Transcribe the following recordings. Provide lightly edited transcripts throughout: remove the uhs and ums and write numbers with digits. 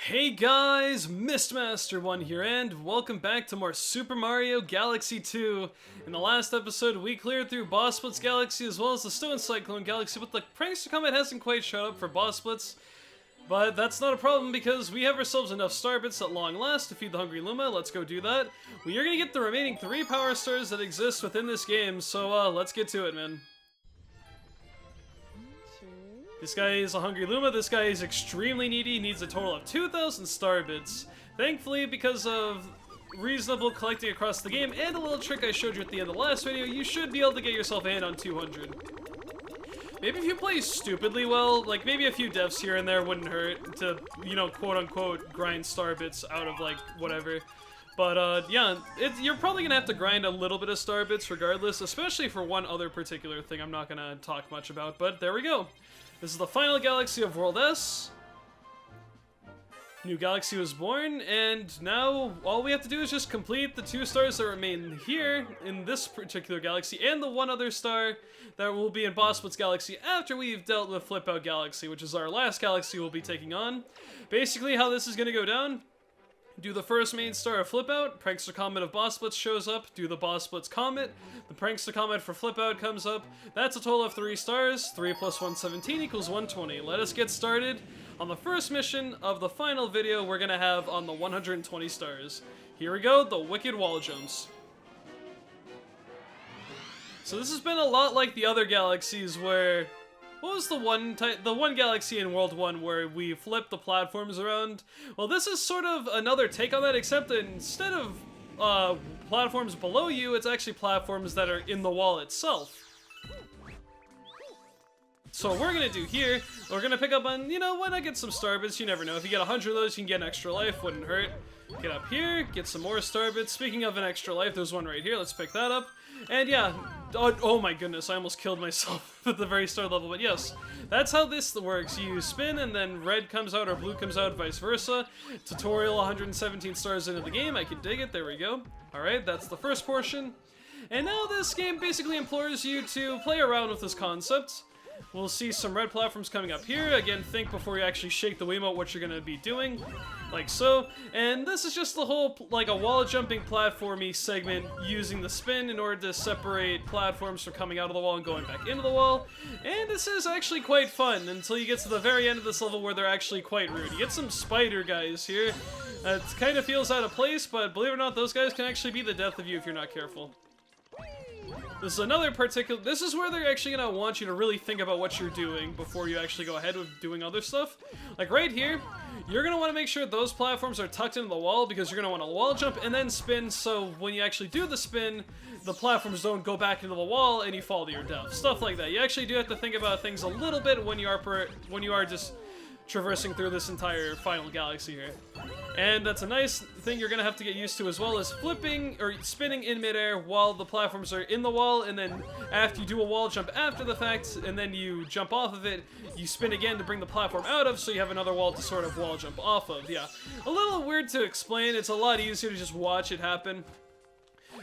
Hey guys, Mistmaster1 here, and welcome back to more Super Mario Galaxy 2. In the last episode, we cleared through Boss Blitz Galaxy as well as the Stone Cyclone Galaxy, but the Prankster Comet hasn't quite showed up for Boss Blitz. But that's not a problem because we have ourselves enough Star Bits at long last to feed the Hungry Luma. Let's go do that. We are going to get the remaining 3 Power Stars that exist within this game, so let's get to it, man. This guy is a Hungry Luma, this guy is extremely needy, needs a total of 2,000 Star Bits. Thankfully, because of reasonable collecting across the game and a little trick I showed you at the end of the last video, you should be able to get yourself a hand on 200. Maybe if you play stupidly well, like maybe a few deaths here and there wouldn't hurt to, you know, quote-unquote grind Star Bits out of, like, whatever. But, yeah, you're probably gonna have to grind a little bit of Star Bits regardless, especially for one other particular thing I'm not gonna talk much about, but there we go. This is the final galaxy of World S. New galaxy was born, and now all we have to do is just complete the 2 stars that remain here in this particular galaxy, and the 1 other star that will be in Boss Blitz Galaxy after we've dealt with Flip Out Galaxy, which is our last galaxy we'll be taking on. Basically, how this is going to go down: do the first main star of Flip Out, Prankster Comet of Boss Blitz shows up, do the Boss Blitz Comet, the Prankster Comet for Flip Out comes up. That's a total of 3 stars, 3 plus 117 equals 120. Let us get started on the first mission of the final video we're gonna have on the 120 stars. Here we go, the Wicked Wall Jumps. So this has been a lot like the other galaxies where... What was the one galaxy in World 1 where we flipped the platforms around? Well, this is sort of another take on that, except that instead of platforms below you, it's actually platforms that are in the wall itself. So what we're gonna do here, we're gonna pick up on, you know, why not get some Star Bits? You never know. If you get 100 of those, you can get an extra life, wouldn't hurt. Get up here, get some more Star Bits. Speaking of an extra life, there's one right here. Let's pick that up. And yeah, oh my goodness, I almost killed myself at the very start level, but yes, that's how this works. You spin and then red comes out or blue comes out, vice versa. Tutorial 117 stars into the game, I can dig it, there we go. Alright, that's the first portion. And now this game basically implores you to play around with this concept. We'll see some red platforms coming up here. Again, think before you actually shake the Wiimote what you're going to be doing, like so. And this is just the whole, like, a wall jumping platformy segment using the spin in order to separate platforms from coming out of the wall and going back into the wall. And this is actually quite fun until you get to the very end of this level where they're actually quite rude. You get some spider guys here. It kind of feels out of place, but believe it or not, those guys can actually be the death of you if you're not careful. This is another particular... This is where they're actually going to want you to really think about what you're doing before you actually go ahead with doing other stuff. Like right here, you're going to want to make sure those platforms are tucked into the wall because you're going to want to wall jump and then spin, so when you actually do the spin, the platforms don't go back into the wall and you fall to your death. Stuff like that. You actually do have to think about things a little bit when you are just traversing through this entire final galaxy here. And that's a nice thing you're gonna have to get used to, as well as flipping or spinning in midair while the platforms are in the wall, and then after you do a wall jump after the fact, and then you jump off of it, you spin again to bring the platform out of, so you have another wall to sort of wall jump off of. Yeah, a little weird to explain. It's a lot easier to just watch it happen.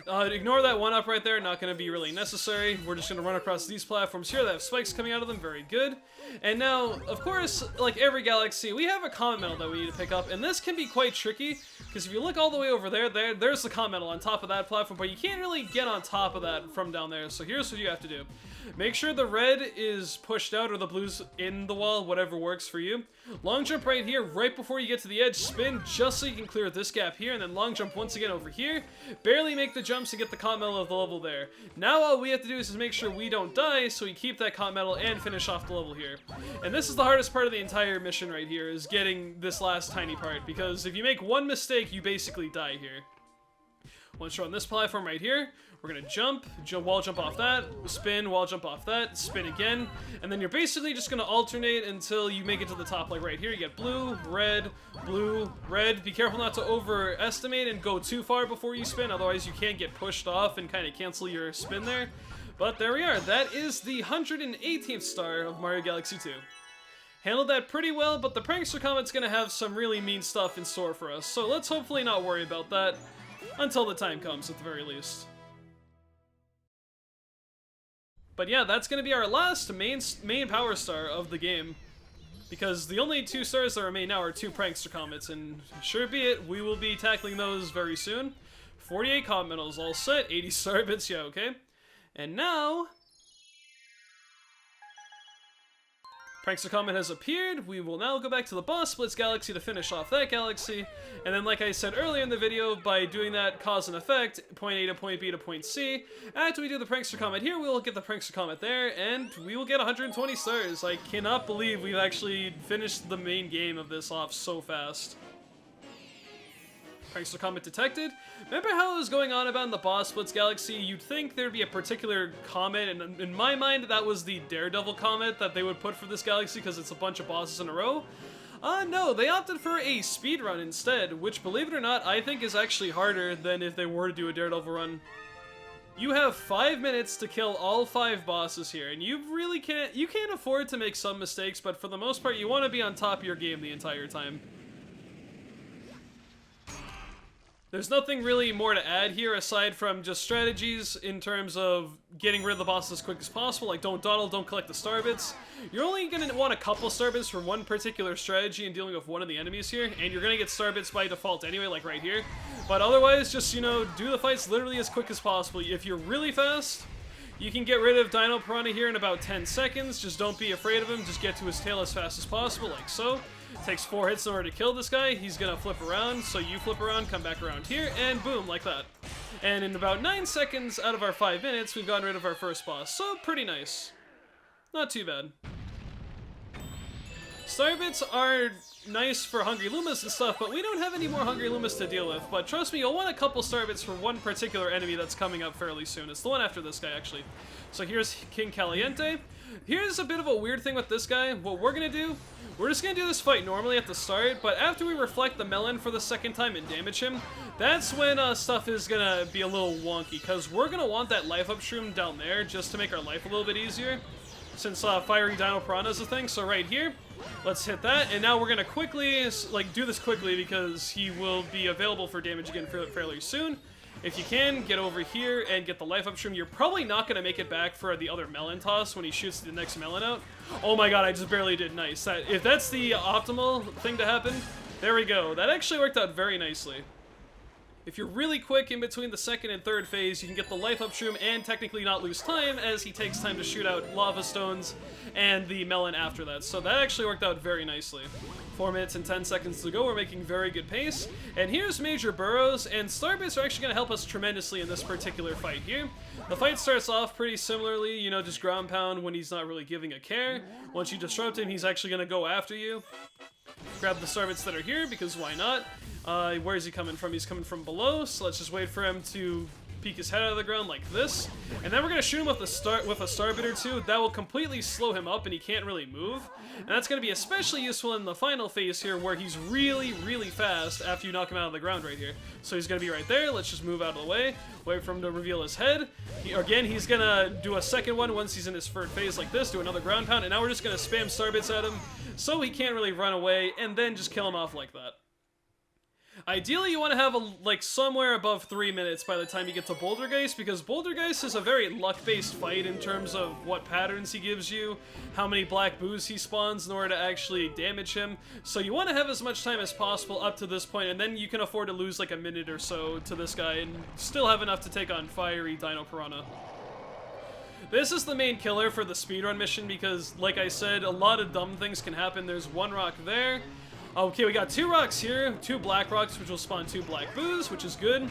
Ignore that one up right there, not going to be really necessary. We're just going to run across these platforms here that have spikes coming out of them, very good. And now, of course, like every galaxy, we have a comet medal that we need to pick up, and this can be quite tricky, because if you look all the way over there, there's the comet medal on top of that platform, but you can't really get on top of that from down there, so here's what you have to do. Make sure the red is pushed out or the blue's in the wall, whatever works for you. Long jump right here, right before you get to the edge, spin just so you can clear this gap here, and then long jump once again over here. Barely make the jumps to get the comet medal of the level there. Now all we have to do is just make sure we don't die, so we keep that comet medal and finish off the level here. And this is the hardest part of the entire mission right here, is getting this last tiny part, because if you make one mistake, you basically die here. Once you're on this platform right here, we're gonna jump, wall jump off that, spin, wall jump off that, spin again, and then you're basically just gonna alternate until you make it to the top. Like right here, you get blue, red, blue, red. Be careful not to overestimate and go too far before you spin, otherwise you can't get pushed off and kind of cancel your spin there. But there we are. That is the 118th star of Mario Galaxy 2. Handled that pretty well, but the Prankster Comet's gonna have some really mean stuff in store for us, so let's hopefully not worry about that until the time comes, at the very least. But yeah, that's going to be our last main power star of the game. because the only 2 stars that remain now are 2 prankster comets, and sure be it, we will be tackling those very soon. 48 comet medals all set, 80 star bits, yeah, okay. And now, Prankster Comet has appeared. We will now go back to the boss Blitz galaxy to finish off that galaxy. And then, like I said earlier in the video, by doing that cause and effect, point A to point B to point C, after we do the Prankster Comet here, we will get the Prankster Comet there, and we will get 120 stars. I cannot believe we've actually finished the main game of this off so fast. Prankster Comet detected. Remember how it was going on about in the boss Blitz galaxy? You'd think there'd be a particular comet, and in my mind that was the Daredevil comet that they would put for this galaxy because it's a bunch of bosses in a row. No, they opted for a speedrun instead, which, believe it or not, I think is actually harder than if they were to do a Daredevil run. You have 5 minutes to kill all 5 bosses here, and you can't afford to make some mistakes, but for the most part you want to be on top of your game the entire time. There's nothing really more to add here aside from just strategies in terms of getting rid of the boss as quick as possible, like don't dawdle, don't collect the star bits. You're only going to want a couple star bits for one particular strategy in dealing with one of the enemies here, and you're going to get star bits by default anyway, like right here. But otherwise, just, you know, do the fights literally as quick as possible. If you're really fast, you can get rid of Dino Piranha here in about 10 seconds. Just don't be afraid of him, just get to his tail as fast as possible, like so. Takes 4 hits in order to kill this guy. He's gonna flip around, so you flip around, come back around here, and boom, like that. And in about 9 seconds out of our 5 minutes, we've gotten rid of our first boss. So, pretty nice. Not too bad. Starbits are nice for Hungry Lumas and stuff, but we don't have any more Hungry Lumas to deal with. But trust me, you'll want a couple Starbits for one particular enemy that's coming up fairly soon. It's the one after this guy, actually. So here's King Caliente. Here's a bit of a weird thing with this guy. What we're gonna do, we're just gonna do this fight normally at the start, but after we reflect the melon for the second time and damage him, that's when stuff is gonna be a little wonky, because we're gonna want that life up shroom down there just to make our life a little bit easier, since Fiery Dino Piranha is a thing. So right here, let's hit that, and now we're gonna quickly, like, do this quickly because he will be available for damage again fairly soon. If you can, get over here and get the life up shroom. You're probably not going to make it back for the other melon toss when he shoots the next melon out. Oh my god, I just barely did. Nice. If that's the optimal thing to happen, there we go. That actually worked out very nicely. If you're really quick in between the second and third phase, you can get the life up shroom and technically not lose time, as he takes time to shoot out lava stones and the melon after that. So that actually worked out very nicely. 4 minutes and 10 seconds to go. We're making very good pace. And here's Major Burrows, and Starbits are actually going to help us tremendously in this particular fight here. The fight starts off pretty similarly, you know, just ground pound when he's not really giving a care. Once you disrupt him, he's actually going to go after you. Grab the Starbits that are here, because why not? Where is he coming from? He's coming from below, so let's just wait for him to peek his head out of the ground like this. And then we're going to shoot him with a Starbit or two. That will completely slow him up and he can't really move. And that's going to be especially useful in the final phase here, where he's really, really fast after you knock him out of the ground right here. So he's going to be right there. Let's just move out of the way. Wait for him to reveal his head. Again, he's going to do a second one once he's in his third phase like this, do another ground pound, and now we're just going to spam Starbits at him so he can't really run away, and then just kill him off like that. Ideally, you want to have like somewhere above 3 minutes by the time you get to Bouldergeist, because Bouldergeist is a very luck-based fight in terms of what patterns he gives you, how many black boos he spawns in order to actually damage him. So you want to have as much time as possible up to this point, and then you can afford to lose like a minute or so to this guy and still have enough to take on Fiery Dino Piranha. This is the main killer for the speedrun mission because, like I said, a lot of dumb things can happen. There's one rock there. Okay, we got 2 rocks here, 2 black rocks, which will spawn 2 black boos, which is good.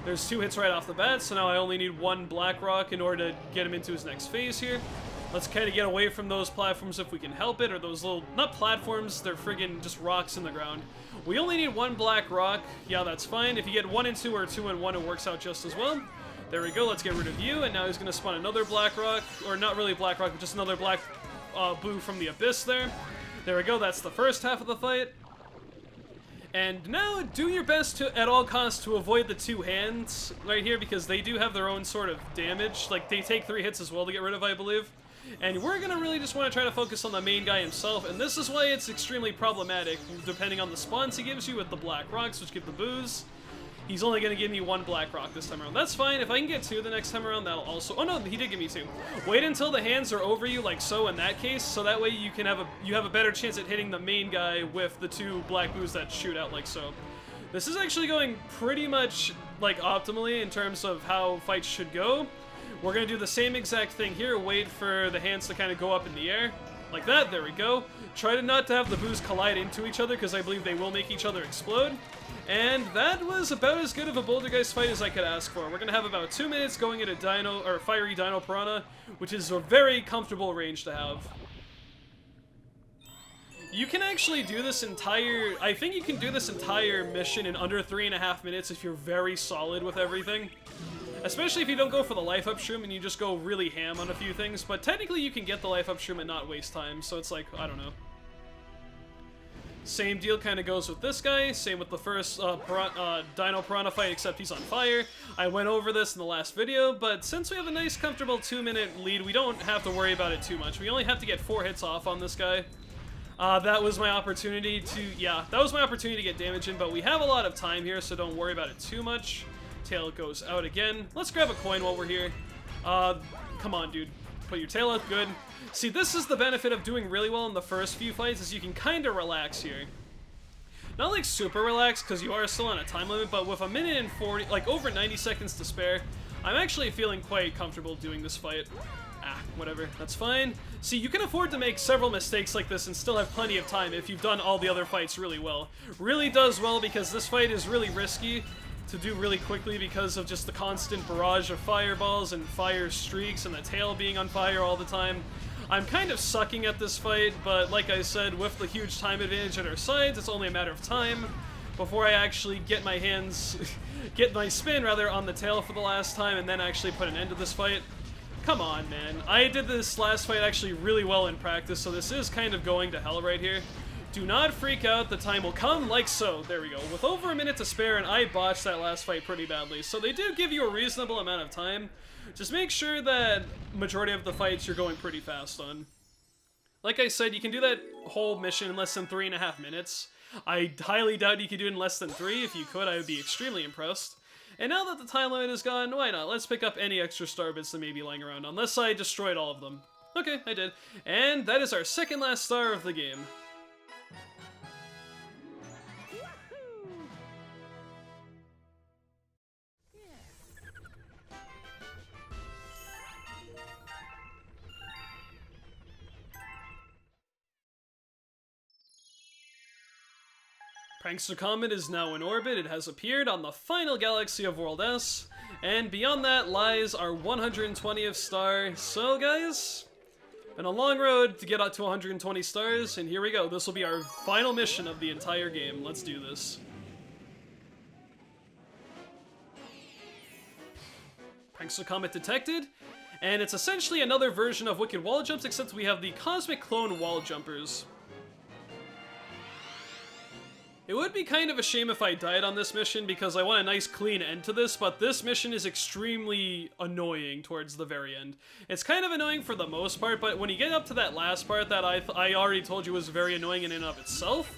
There's 2 hits right off the bat, so now I only need 1 black rock in order to get him into his next phase here. Let's kind of get away from those platforms if we can help it, or those little, not platforms, they're friggin' just rocks in the ground. We only need 1 black rock. Yeah, that's fine. If you get 1 and 2 or 2 and 1, it works out just as well. There we go, let's get rid of you, and now he's going to spawn another black rock, or not really black rock, but just another black boo from the abyss there. There we go, that's the first half of the fight. And now, do your best to, at all costs, to avoid the 2 hands right here, because they do have their own sort of damage. Like, they take 3 hits as well to get rid of, I believe. And we're gonna really just want to try to focus on the main guy himself, and this is why it's extremely problematic, depending on the spawns he gives you with the black rocks, which give the boos. he's only going to give me 1 black rock this time around. That's fine. If I can get 2 the next time around, that'll also... Oh no, he did give me 2. Wait until the hands are over you, like so in that case, so that way you can have a better chance at hitting the main guy with the 2 black boos that shoot out like so. This is actually going pretty much like optimally in terms of how fights should go. We're going to do the same exact thing here. Wait for the hands to kind of go up in the air. Like that. There we go. Try to not to have the boos collide into each other because I believe they will make each other explode. And that was about as good of a Bouldergeist fight as I could ask for. We're going to have about 2 minutes going into Dino, or Fiery Dino Piranha, which is a very comfortable range to have. You can actually do this entire... I think you can do this entire mission in under 3.5 minutes if you're very solid with everything. Especially if you don't go for the life up shroom and you just go really ham on a few things. But technically you can get the life up shroom and not waste time, so it's like, I don't know. Same deal kind of goes with this guy. Same with the first Dino Piranha fight, except he's on fire. I went over this in the last video, but since we have a nice comfortable 2-minute lead, we don't have to worry about it too much. We only have to get 4 hits off on this guy. That was my opportunity to, get damage in, but we have a lot of time here, so don't worry about it too much. Tail goes out again. Let's grab a coin while we're here. Come on, dude. Put your tail out. Good. See, this is the benefit of doing really well in the first few fights, is you can kind of relax here. Not like super relaxed, because you are still on a time limit, but with 1 minute and 40, like over 90 seconds to spare, I'm actually feeling quite comfortable doing this fight. Whatever, that's fine. See, you can afford to make several mistakes like this and still have plenty of time if you've done all the other fights really well. Really does well because this fight is really risky to do really quickly because of just the constant barrage of fireballs and fire streaks and the tail being on fire all the time. I'm kind of sucking at this fight, but like I said, with the huge time advantage at our sides, it's only a matter of time before I actually get my hands, get my spin rather, on the tail for the last time and then actually put an end to this fight. Come on, man. I did this last fight actually really well in practice, so this is kind of going to hell right here. Do not freak out, the time will come like so. There we go. With over 1 minute to spare, and I botched that last fight pretty badly, so they do give you a reasonable amount of time. Just make sure that majority of the fights you're going pretty fast on. Like I said, you can do that whole mission in less than 3.5 minutes. I highly doubt you could do it in less than 3. If you could, I would be extremely impressed. And now that the time limit is gone, why not? Let's pick up any extra star bits that may be lying around, unless I destroyed all of them. Okay, I did. And that is our second last star of the game. Prankster Comet is now in orbit. It has appeared on the final galaxy of World S, and beyond that lies our 120th star. So guys, been a long road to get out to 120 stars, and here we go. This will be our final mission of the entire game. Let's do this. Prankster Comet detected, and it's essentially another version of Wicked Wall Jumps, except we have the Cosmic Clone Wall Jumpers. It would be kind of a shame if I died on this mission because I want a nice clean end to this, but this mission is extremely annoying towards the very end. It's kind of annoying for the most part, but when you get up to that last part that I already told you was very annoying in and of itself,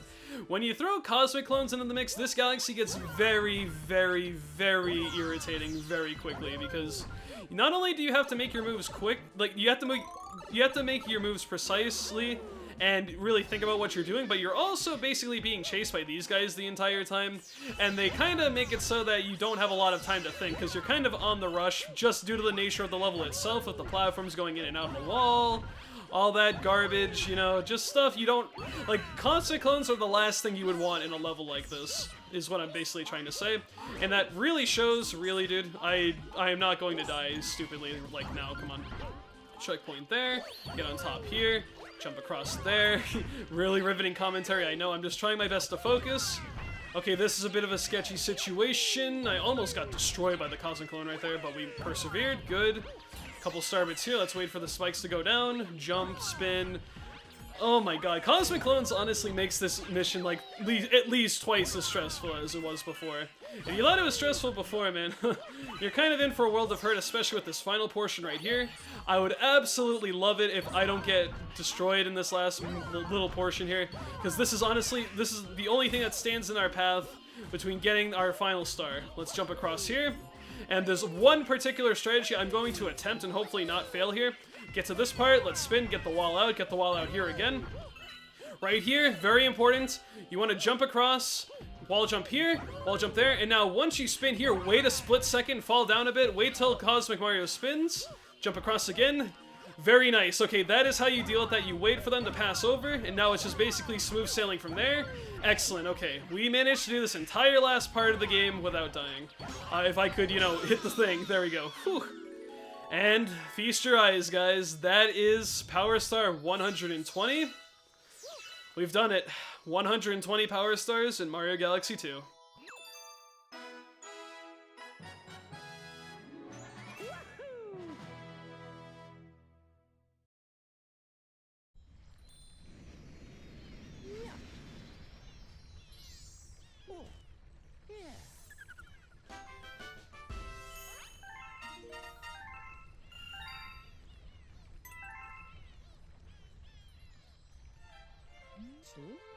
when you throw Cosmic Clones into the mix, this galaxy gets very, very, very irritating very quickly because not only do you have to make your moves quick, like you have to make your moves precisely and really think about what you're doing, but you're also basically being chased by these guys the entire time, and they kind of make it so that you don't have a lot of time to think, because you're kind of on the rush just due to the nature of the level itself, with the platforms going in and out of the wall, all that garbage, you know, just stuff you don't... Like, constant clones are the last thing you would want in a level like this, is what I'm basically trying to say, and that really shows, really, dude. I am not going to die stupidly, like, now, come on. Checkpoint there, get on top here, jump across there. Really riveting commentary, I know. I'm just trying my best to focus. Okay, this is a bit of a sketchy situation. I almost got destroyed by the Cosmic Clone right there, but we persevered. Good. Couple star bits here. Let's wait for the spikes to go down. Jump, spin. Oh my god, Cosmic Clones honestly makes this mission like at least twice as stressful as it was before. If you thought it was stressful before, man, you're kind of in for a world of hurt, especially with this final portion right here. I would absolutely love it if I don't get destroyed in this last little portion here, because this is the only thing that stands in our path between getting our final star. Let's jump across here, and there's one particular strategy I'm going to attempt and hopefully not fail here. Get to this part, let's spin, get the wall out here again. Right here, very important, you want to jump across, wall jump here, wall jump there, and now once you spin here, wait a split second, fall down a bit, wait till Cosmic Mario spins, jump across again. Very nice. Okay, that is how you deal with that. You wait for them to pass over, and now it's just basically smooth sailing from there. Excellent. Okay, we managed to do this entire last part of the game without dying. If I could, you know, hit the thing. There we go. Whew. And feast your eyes, guys. That is Power Star 120. We've done it. 120 Power Stars in Mario Galaxy 2.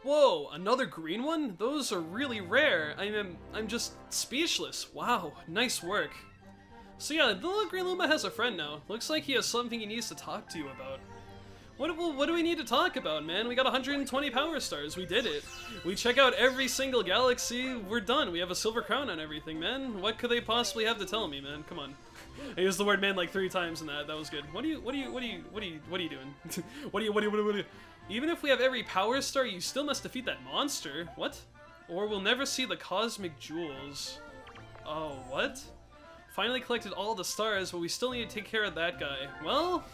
Whoa, another green one? Those are really rare. I'm just speechless. Wow, nice work. So yeah, the little green Luma has a friend now. Looks like he has something he needs to talk to you about. What do we need to talk about, man? We got 120 Power Stars. We did it. We check out every single galaxy. We're done. We have a silver crown on everything, man. What could they possibly have to tell me, man? Come on. I used the word man like 3 times in that. That was good. What are you doing? what are you? Even if we have every Power Star, you still must defeat that monster. What? Or we'll never see the Cosmic Jewels. Oh, what? Finally collected all the stars, but we still need to take care of that guy. Well,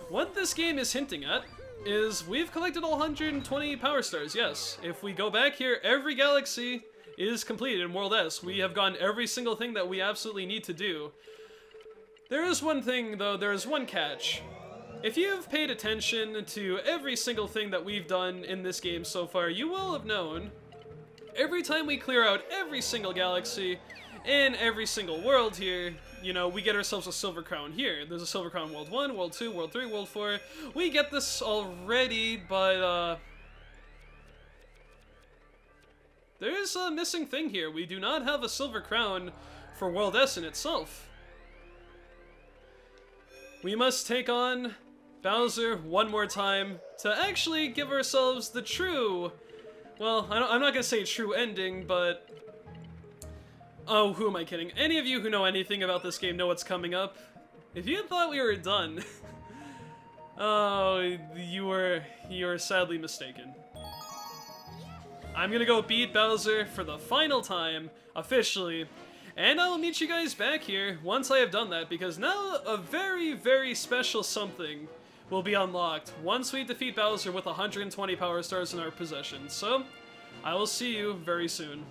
what this game is hinting at is we've collected all 120 Power Stars, yes. If we go back here, every galaxy is completed in World S. We have gotten every single thing that we absolutely need to do. There is one thing, though, there is one catch. If you've paid attention to every single thing that we've done in this game so far, you will have known every time we clear out every single galaxy in every single world here, you know, we get ourselves a silver crown here. There's a silver crown World 1, World 2, World 3, World 4. We get this already, but there's a missing thing here. We do not have a silver crown for World S in itself. We must take on Bowser one more time to actually give ourselves the true, well, I'm not gonna say true ending, but oh, who am I kidding? Any of you who know anything about this game know what's coming up. If you thought we were done, oh, you were sadly mistaken. I'm gonna go beat Bowser for the final time, officially, and I'll meet you guys back here once I have done that, because now a very, very special something will be unlocked once we defeat Bowser with 120 Power Stars in our possession. So, I will see you very soon.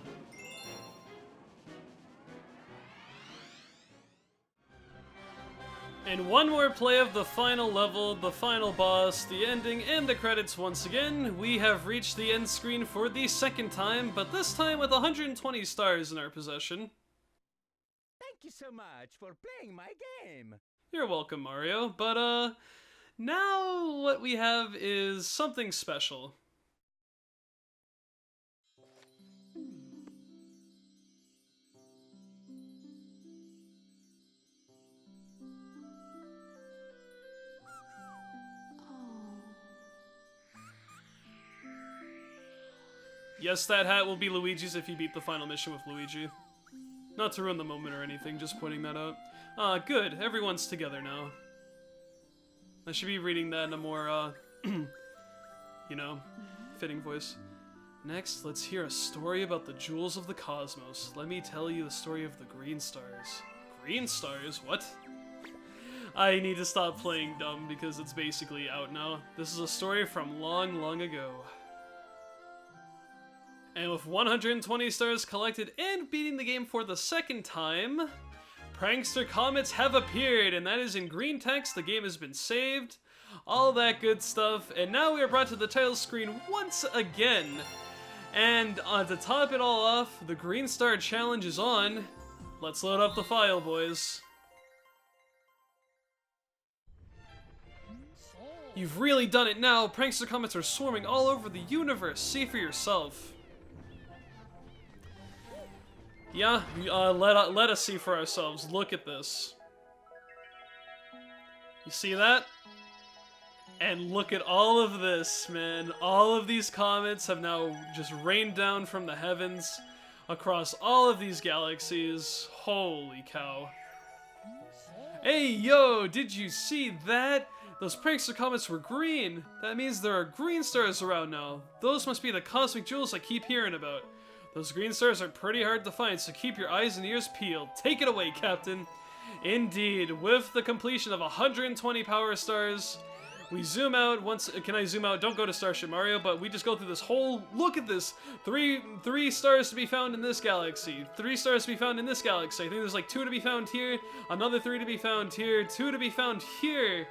And one more play of the final level, the final boss, the ending, and the credits once again. We have reached the end screen for the second time, but this time with 120 stars in our possession. Thank you so much for playing my game. You're welcome, Mario, but now what we have is something special. Yes, that hat will be Luigi's if you beat the final mission with Luigi. Not to ruin the moment or anything, just pointing that out. Ah, good. Everyone's together now. I should be reading that in a more, you know, fitting voice. Next, let's hear a story about the jewels of the cosmos. Let me tell you the story of the green stars. Green stars? What? I need to stop playing dumb because it's basically out now. This is a story from long, long ago. And with 120 stars collected and beating the game for the second time, Prankster Comets have appeared, and that is in green text. The game has been saved. all that good stuff. And now we are brought to the title screen once again. And to top it all off, the Green Star Challenge is on. Let's load up the file, boys. You've really done it now. Prankster comments are swarming all over the universe. See for yourself. Yeah, let us see for ourselves. Look at this. You see that? And look at all of this, man. All of these comets have now just rained down from the heavens across all of these galaxies. Holy cow. Hey, yo, did you see that? Those prankster comets were green. That means there are green stars around now. Those must be the cosmic jewels I keep hearing about. Those green stars are pretty hard to find, so keep your eyes and ears peeled. Take it away, Captain. Indeed, with the completion of 120 power stars, we zoom out once. Can I zoom out? Don't go to Starship Mario, but we just go through this whole. Look at this. Three stars to be found in this galaxy. 3 stars to be found in this galaxy. I think there's like 2 to be found here. Another 3 to be found here. 2 to be found here.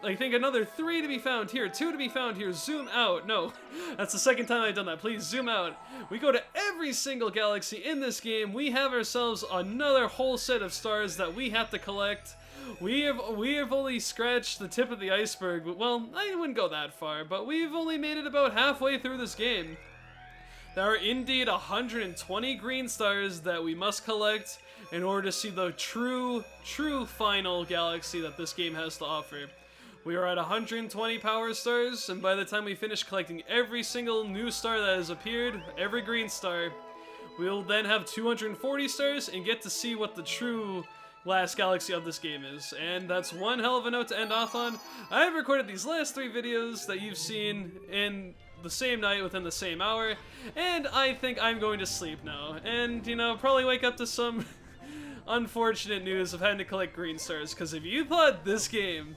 I think another 3 to be found here. 2 to be found here. Zoom out. No, that's the second time I've done that. Please zoom out. We go to every single galaxy in this game. We have ourselves another whole set of stars that we have to collect. We have only scratched the tip of the iceberg. Well, I wouldn't go that far, but we've only made it about halfway through this game. There are indeed 120 green stars that we must collect in order to see the true final galaxy that this game has to offer. We are at 120 power stars, and by the time we finish collecting every single new star that has appeared, every green star, we'll then have 240 stars and get to see what the true last galaxy of this game is. And that's one hell of a note to end off on. I've recorded these last 3 videos that you've seen in the same night within the same hour, and I think I'm going to sleep now. And, you know, probably wake up to some unfortunate news of having to collect green stars, because if you thought this game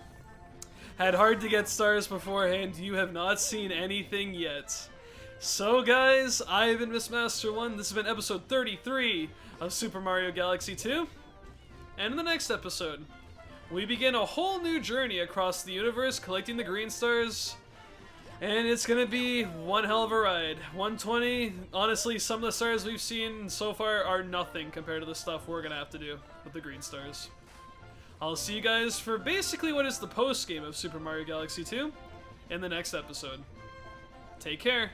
had hard to get stars beforehand, you have not seen anything yet. So guys, I've been MissMaster1. This has been episode 33 of Super Mario Galaxy 2. And in the next episode, we begin a whole new journey across the universe collecting the green stars. And it's gonna be one hell of a ride. 120, honestly, some of the stars we've seen so far are nothing compared to the stuff we're gonna have to do with the green stars. I'll see you guys for basically what is the post game of Super Mario Galaxy 2 in the next episode. Take care.